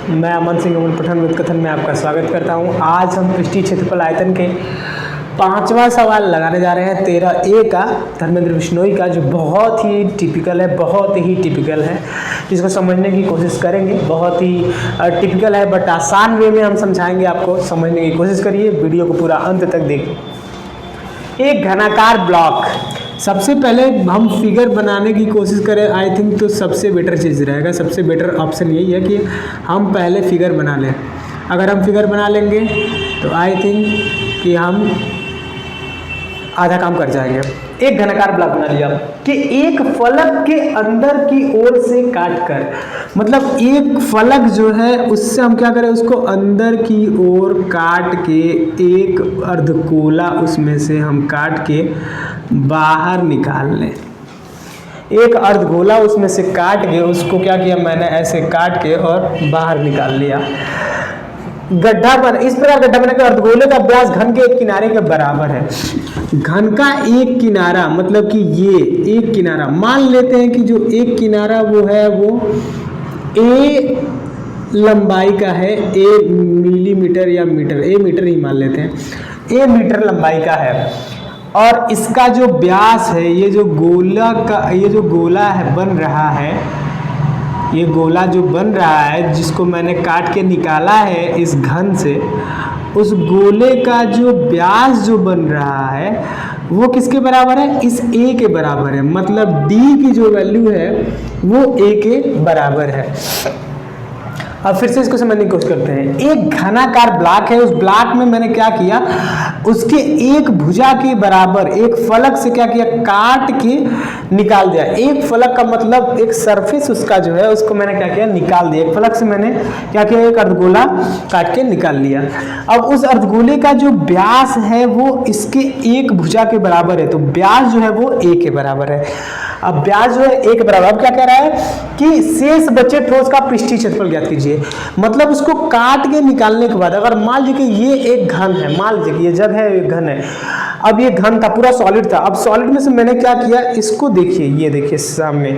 मैं अमन सिंह अमन पठान विद कथन में आपका स्वागत करता हूं। आज हम पृष्ठीय क्षेत्रफल आयतन के 5वां सवाल लगाने जा रहे हैं 13A का धर्मेंद्र बिश्नोई का, जो बहुत ही टिपिकल है, जिसको समझने की कोशिश करेंगे। बहुत ही टिपिकल है बट आसान वे में हम समझाएंगे आपको, समझने की कोशिश करिए, वीडियो को पूरा अंत तक देखिए। एक घनाकार ब्लॉक, सबसे पहले हम फिगर बनाने की कोशिश करें आई थिंक तो सबसे बेटर चीज़ रहेगा, सबसे बेटर ऑप्शन यही है कि हम पहले फिगर बना लें। अगर हम फिगर बना लेंगे तो आई थिंक कि हम आधा काम कर जाएंगे। एक घनाकार ब्लॉक बना लिया कि एक फलक के अंदर की ओर से काट कर, मतलब एक फलक जो है उससे हम क्या करें, उसको अंदर की ओर काट के एक अर्धगोला उसमें से हम काट के बाहर निकाल लें। एक अर्धगोला उसमें से काट के उसको क्या किया मैंने, ऐसे काट के और बाहर निकाल लिया। गड्ढा बन इस प्रकार गड्ढा बना के अर्धगोले का व्यास घन के एक किनारे के बराबर है। घन का एक किनारा मतलब कि ये एक किनारा, मान लेते हैं कि जो एक किनारा वो है वो ए लंबाई का है, ए मिलीमीटर या मीटर, ए मीटर ही मान लेते हैं, ए मीटर लंबाई का है। और इसका जो व्यास है, ये जो गोला है बन रहा है, ये गोला जो बन रहा है जिसको मैंने काट के निकाला है इस घन से, उस गोले का जो व्यास जो बन रहा है वो किसके बराबर है, इस ए के बराबर है। मतलब डी की जो वैल्यू है वो ए के बराबर है। अब फिर से इसको समझने की कोशिश करते हैं। एक घनाकार ब्लॉक है, उस ब्लॉक में मैंने क्या किया, उसके एक भुजा के बराबर एक फलक से क्या किया, काट के निकाल दिया। एक फलक का मतलब एक सरफेस उसका जो है उसको मैंने क्या किया, निकाल दिया। एक फलक से मैंने क्या किया, एक अर्धगोला काट के निकाल लिया। अब उस अर्धगोले का जो व्यास है वो इसके एक भुजा के बराबर है, तो व्यास जो है वो ए के बराबर है। अब व्यास जो है ए के बराबर, अब क्या कह रहा है कि शेष बचे ठोस का पृष्ठीय क्षेत्रफल ज्ञात कीजिए। मतलब उसको काट के निकालने के बाद अगर मान लीजिए कि ये एक घन है, मान लीजिए कि ये जग है, एक घन है। अब ये घन था, पूरा सॉलिड था। अब सॉलिड में से मैंने क्या किया, इसको देखिए, ये देखिए सामने,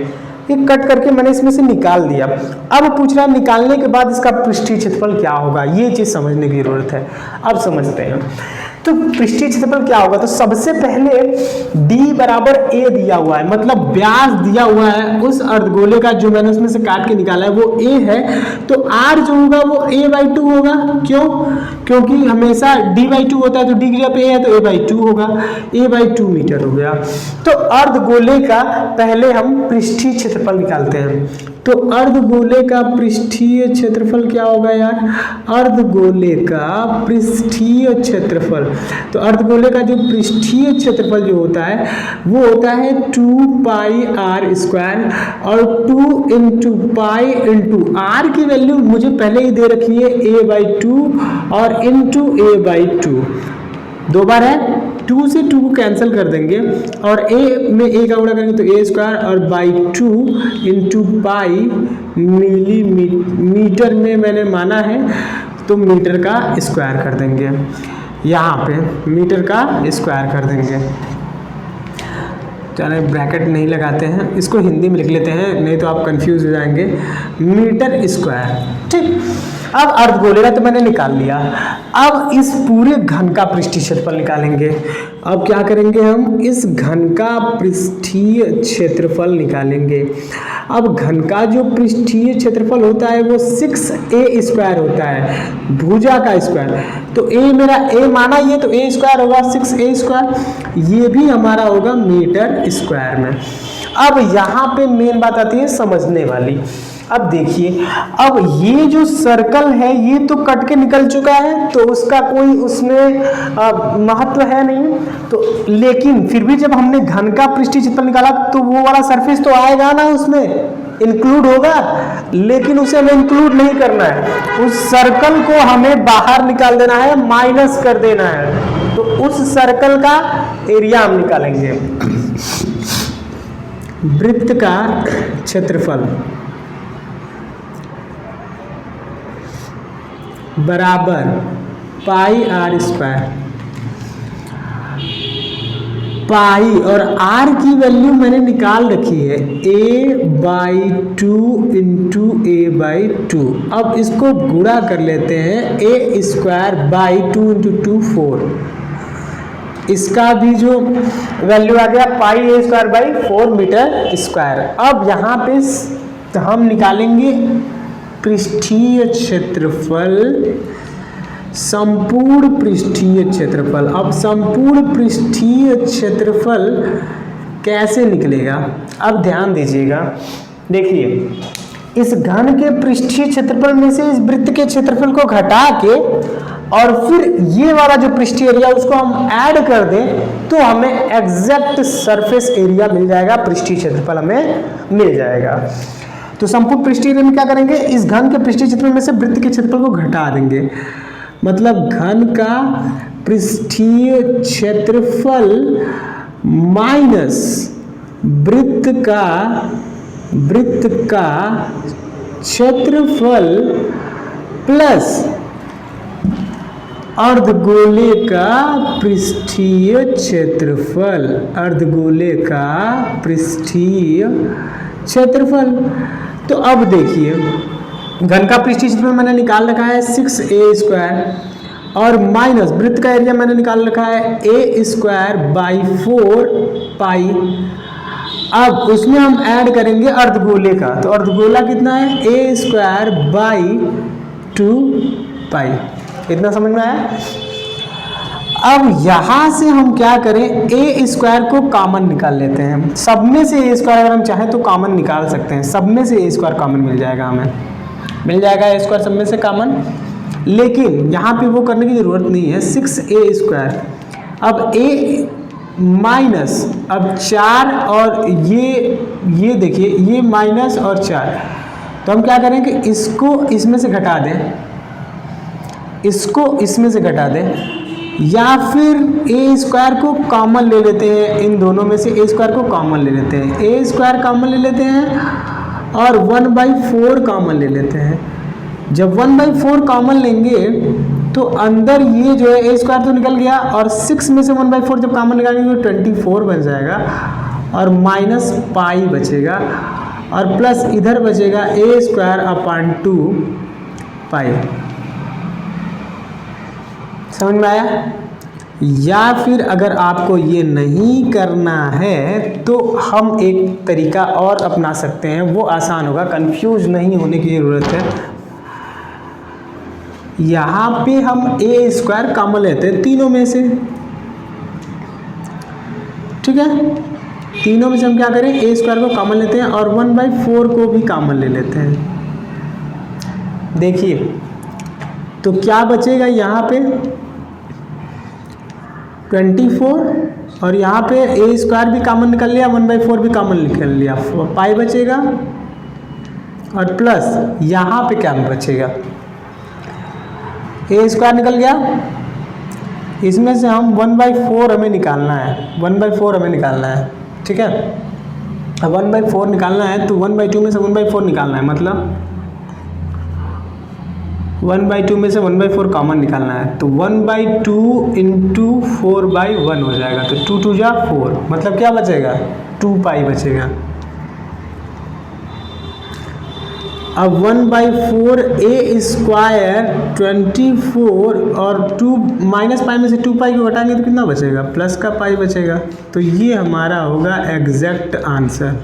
ये कट करके मैंने इसमें से निकाल दिया। अब पूछ रहा है निकालने के बाद इसका पृष्ठीय क्षेत्रफल क्या होगा, ये चीज समझने की जरूरत है। अब समझते हैं तो पृष्ठीय क्षेत्रफल क्या होगा। तो सबसे पहले d बराबर a दिया हुआ है, मतलब व्यास दिया हुआ है उस अर्धगोले का जो मैंने उसमें से काट के निकाला है वो a है, तो r जो होगा वो a/2 होगा। क्यों? क्योंकि हमेशा d/2 होता है, तो d की जगह पे a है तो a/2 होगा, a/2 मीटर हो गया। तो अर्धगोले का पहले हम पृष्ठीय क्षेत्रफल निकालते हैं। तो अर्धगोले का पृष्ठीय क्षेत्रफल क्या होगा यार, अर्धगोले का पृष्ठीय क्षेत्रफल, तो अर्धगोले का जो पृष्ठीय क्षेत्रफल जो होता है वो होता है 2πr², और 2 इंटू पाई इंटू आर की वैल्यू मुझे पहले ही दे रखी है a/2 और इंटू a/2, दो बार है, 2 से 2 को कैंसिल कर देंगे और a में a का गुणा करेंगे तो a² और बाई 2 इंटू पाई मिलीमीटर में मैंने माना है तो मीटर का स्क्वायर कर देंगे, यहाँ पे मीटर का स्क्वायर कर देंगे। चलिए ब्रैकेट नहीं लगाते हैं, इसको हिंदी में लिख लेते हैं नहीं तो आप कंफ्यूज हो जाएंगे, मीटर स्क्वायर। ठीक, अब अर्धगोले का तो मैंने निकाल लिया। अब इस पूरे घन का पृष्ठीय क्षेत्रफल निकालेंगे। अब क्या करेंगे, हम इस घन का पृष्ठीय क्षेत्रफल निकालेंगे। अब घन का जो पृष्ठीय क्षेत्रफल होता है वो 6a² होता है, भुजा का स्क्वायर। तो a मेरा a माना ये, तो a² होगा 6a², ये भी हमारा होगा मीटर स्क्वायर में। अब यहाँ पे मेन बात आती है समझने वाली। अब देखिए, अब ये जो सर्कल है ये तो कट के निकल चुका है, तो उसका कोई उसमें महत्व है नहीं, तो लेकिन फिर भी जब हमने घन का पृष्ठीय क्षेत्रफल निकाला तो वो वाला सरफेस तो आएगा ना, उसमें इंक्लूड होगा, लेकिन उसे हमें इंक्लूड नहीं करना है। उस सर्कल को हमें बाहर निकाल देना है, माइनस कर देना है। तो उस सर्कल का एरिया हम निकालेंगे। वृत्त का क्षेत्रफल बराबर πr²। पाई, और आर की वैल्यू मैंने निकाल रखी है a/2 इंटू a/2। अब इसको गुणा कर लेते हैं, a² 2 इंटू 2 4, इसका भी जो वैल्यू आ गया πa²/4 मीटर स्क्वायर। अब यहाँ पे हम निकालेंगे पृष्ठीय क्षेत्रफल, संपूर्ण पृष्ठीय क्षेत्रफल। अब संपूर्ण पृष्ठीय क्षेत्रफल कैसे निकलेगा, अब ध्यान दीजिएगा। देखिए, इस घन के पृष्ठीय क्षेत्रफल में से इस वृत्त के क्षेत्रफल को घटा के और फिर ये वाला जो पृष्ठीय एरिया उसको हम ऐड कर दें तो हमें एग्जैक्ट सरफेस एरिया मिल जाएगा, पृष्ठीय क्षेत्रफल हमें मिल जाएगा। तो संपूर्ण पृष्ठीय एरिया में क्या करेंगे, इस घन के पृष्ठीय क्षेत्रफल में से वृत्त के क्षेत्रफल को घटा देंगे, मतलब घन का पृष्ठीय क्षेत्रफल माइनस वृत्त का क्षेत्रफल प्लस अर्धगोले का पृष्ठीय क्षेत्रफल, अर्धगोले का पृष्ठीय क्षेत्रफल। तो अब देखिए, घन का पृष्ठीय क्षेत्रफल मैंने निकाल रखा है 6a² और माइनस वृत्त का एरिया मैंने निकाल रखा है a²/4 पाई। अब उसमें हम ऐड करेंगे अर्धगोले का, तो अर्धगोला कितना है a²/2 पाई। इतना समझ में आया। अब यहां से हम क्या करें, a² को कॉमन निकाल लेते हैं। सब में से a² अगर हम चाहें तो कॉमन निकाल सकते हैं, सब में से a² कॉमन मिल जाएगा, हमें मिल जाएगा a² सब में से कॉमन। लेकिन यहाँ पे वो करने की ज़रूरत नहीं है, 6a²। अब a माइनस, अब 4 और ये देखिए, ये माइनस और 4, तो हम क्या करें कि इसको इसमें से घटा दें, इसको इसमें से घटा दें, या फिर a² को कॉमन ले लेते हैं। इन दोनों में से a² को कॉमन ले लेते हैं, a² कॉमन ले लेते हैं और 1/4 कॉमन ले लेते हैं। जब 1/4 कॉमन लेंगे तो अंदर ये जो है a² तो निकल गया, और 6 में से 1/4 जब कॉमन निकालेंगे तो 24 बन जाएगा, और माइनस पाई बचेगा, और प्लस इधर बचेगा a²/2 पाई। समझ में आया। या फिर अगर आपको ये नहीं करना है तो हम एक तरीका और अपना सकते हैं, वो आसान होगा, कंफ्यूज नहीं होने की ज़रूरत है। यहाँ पे हम a² कॉमन लेते हैं तीनों में से, ठीक है। तीनों में से हम क्या करें, a² को कॉमन लेते हैं और 1/4 को भी कॉमन ले लेते हैं। देखिए तो क्या बचेगा, यहाँ पे 24, और यहाँ पे a² भी कॉमन निकल लिया, 1/4 भी कॉमन निकल लिया, पाई बचेगा, और प्लस यहाँ पे क्या बचेगा, a² निकल गया। इसमें से हम 1/4 हमें निकालना है, 1/4 हमें निकालना है, ठीक है। अब 1/4 निकालना है तो 1/2 में से 1/4 निकालना है, मतलब 1/2 में से 1/4 कॉमन निकालना है, तो 1/2 इंटू 4/1 हो जाएगा, तो 2 2 जा 4, मतलब क्या बचेगा, 2 पाई बचेगा। अब 1/4 a² 24 और 2 माइनस पाई में से 2 पाई को घटाएंगे तो कितना बचेगा, प्लस का पाई बचेगा। तो ये हमारा होगा एग्जैक्ट आंसर।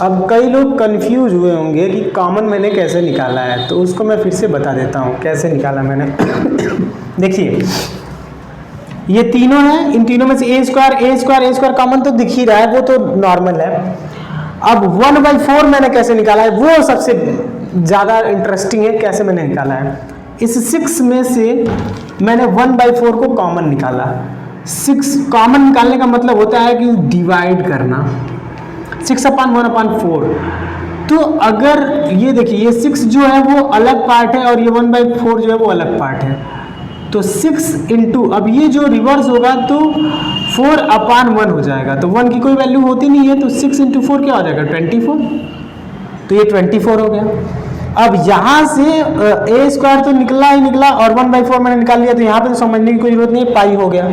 अब कई लोग कंफ्यूज हुए होंगे कि कॉमन मैंने कैसे निकाला है, तो उसको मैं फिर से बता देता हूँ कैसे निकाला मैंने। देखिए ये तीनों हैं, इन तीनों में से a² कॉमन तो दिख ही रहा है, वो तो नॉर्मल है। अब 1/4 मैंने कैसे निकाला है, वो सबसे ज़्यादा इंटरेस्टिंग है, कैसे मैंने निकाला है। इस 6 में से मैंने 1/4 को कॉमन निकाला। 6 कॉमन निकालने का मतलब होता है कि डिवाइड करना, 6/1/4। तो अगर ये देखिए, ये 6 जो है वो अलग पार्ट है और ये 1/4 जो है वो अलग पार्ट है, तो 6 इंटू, अब ये जो रिवर्स होगा तो 4/1 हो जाएगा, तो 1 की कोई वैल्यू होती नहीं है, तो 6 इंटू 4 क्या हो जाएगा, 24। तो ये 24 हो गया। अब यहाँ से ए स्क्वायर तो निकला ही निकला और 1/4 मैंने निकाल लिया, तो यहाँ पे तो समझने की कोई जरूरत नहीं है, पाई हो गया।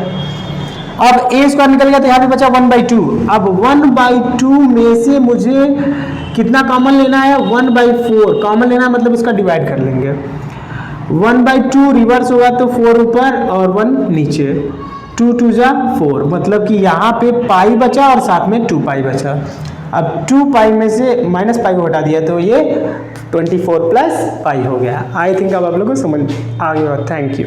अब ए स्क्वायर निकल गया तो यहाँ पे बचा 1/2। अब 1/2 में से मुझे कितना कॉमन लेना है, 1/4 कॉमन लेना है, मतलब इसका डिवाइड कर लेंगे। 1/2 रिवर्स होगा तो 4 ऊपर और 1 नीचे, 2 2 जा 4, मतलब कि यहाँ पे पाई बचा और साथ में 2 पाई बचा। अब 2 पाई में से माइनस पाई को हटा दिया तो ये 24 प्लस पाई हो गया। आई थिंक अब आप लोगों को समझ आ गया। Thank you.